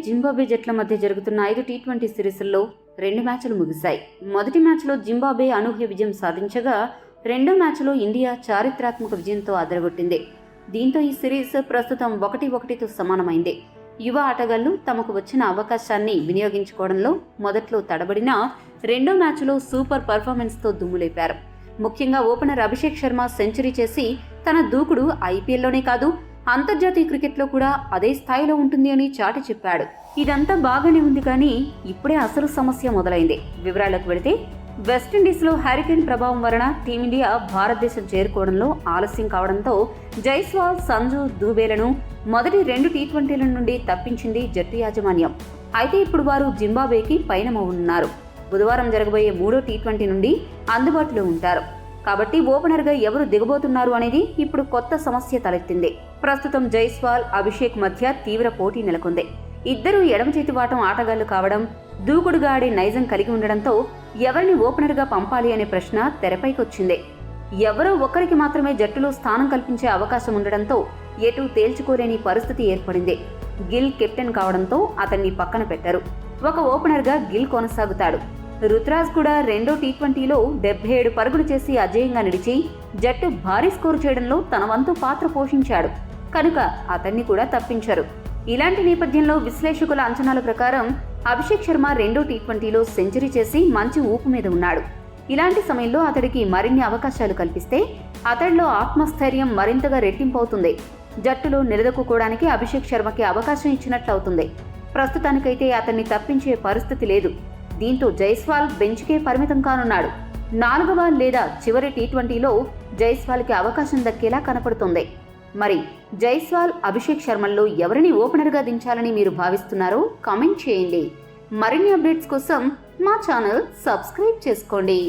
Zimbabwe జట్ల మధ్య జరుగుతున్న 5 టీ20 సిరీస్ల్లో 2 మ్యాచ్లు ముగిశాయి. మొదటి మ్యాచ్లో జింబాబ్వే అనూహ్య విజయం సాధించగా రెండో మ్యాచ్లో ఇండియా చారిత్రాత్మక విజయంతో అదరగొట్టింది. దీంతో ఈ సిరీస్ ప్రస్తుతం 1-1తో సమానమైంది. యువ ఆటగాళ్లు తమకు వచ్చిన అవకాశాన్ని వినియోగించుకోవడంలో మొదట్లో తడబడినా రెండో మ్యాచ్లో సూపర్ పర్ఫార్మెన్స్తో దుమ్ములేపారు. ముఖ్యంగా ఓపెనర్ అభిషేక్ శర్మ సెంచరీ చేసి తన దూకుడు ఐపీఎల్లోనే కాదు అంతర్జాతీయ క్రికెట్లో కూడా అదే స్థాయిలో ఉంటుంది అని చాటి చెప్పాడు. ఇదంతా బాగానే ఉంది, కానీ ఇప్పుడే అసలు సమస్య మొదలైంది. వివరాలకు వెళితే వెస్టిండీస్లో హరికేన్ ప్రభావం వలన టీమిండియా భారతదేశం చేరుకోవడంలో ఆలస్యం కావడంతో జైస్వాల్, సంజు, దూబేలను మొదటి 2 టీ20ల నుండి తప్పించింది జట్టు యాజమాన్యం. అయితే ఇప్పుడు వారు జింబాబ్వేకి పయనమవుతున్నారు. బుధవారం జరగబోయే 3వ టీ20 నుండి అందుబాటులో ఉంటారు. కాబట్టి ఓపెనర్గా ఎవరు దిగబోతున్నారు అనేది ఇప్పుడు కొత్త సమస్య తలెత్తింది. ప్రస్తుతం జైస్వాల్, అభిషేక్ మధ్య తీవ్ర పోటీ నెలకొంది. ఇద్దరూ ఎడమ చేతి వాటం ఆటగాళ్లు కావడం, దూకుడుగా ఆడే నైజం కలిగి ఉండడంతో ఎవరిని ఓపెనర్గా పంపాలి అనే ప్రశ్న తెరపైకొచ్చింది. ఎవరో ఒక్కరికి మాత్రమే జట్టులో స్థానం కల్పించే అవకాశం ఉండడంతో ఎటూ తేల్చుకోలేని పరిస్థితి ఏర్పడింది. గిల్ కెప్టెన్ కావడంతో అతన్ని పక్కన పెట్టారు. ఒక ఓపెనర్గా గిల్ కొనసాగుతాడు. రుతురాజ్ కూడా రెండో టీ20లో 77 పరుగులు చేసి అజేయంగా నిలిచి జట్టు భారీ స్కోరు చేయడంలో తన వంతు పాత్ర పోషించాడు. కనుక అతన్ని కూడా తప్పించారు. ఇలాంటి నేపథ్యంలో విశ్లేషకుల అంచనాల ప్రకారం అభిషేక్ శర్మ రెండో టీ20లో సెంచరీ చేసి మంచి ఊపు మీద ఉన్నాడు. ఇలాంటి సమయంలో అతడికి మరిన్ని అవకాశాలు కల్పిస్తే అతడిలో ఆత్మస్థైర్యం మరింతగా రెట్టింపవుతుంది. జట్టులో నిలదొక్కుకోవడానికి అభిషేక్ శర్మకి అవకాశం ఇచ్చినట్లవుతుంది. ప్రస్తుతానికైతే అతన్ని తప్పించే పరిస్థితి లేదు. దీంతో జైస్వాల్ బెంచ్కే పరిమితం కానున్నాడు. 4వ లేదా చివరి టీ20లో జైస్వాల్కి అవకాశం దక్కేలా కనపడుతుంది. మరి జైస్వాల్, అభిషేక్ శర్మల్లో ఎవరిని ఓపెనర్గా దించాలని మీరు భావిస్తున్నారో కామెంట్ చేయండి. మరిన్ని అప్డేట్స్ కోసం మా ఛానల్ సబ్స్క్రైబ్ చేసుకోండి.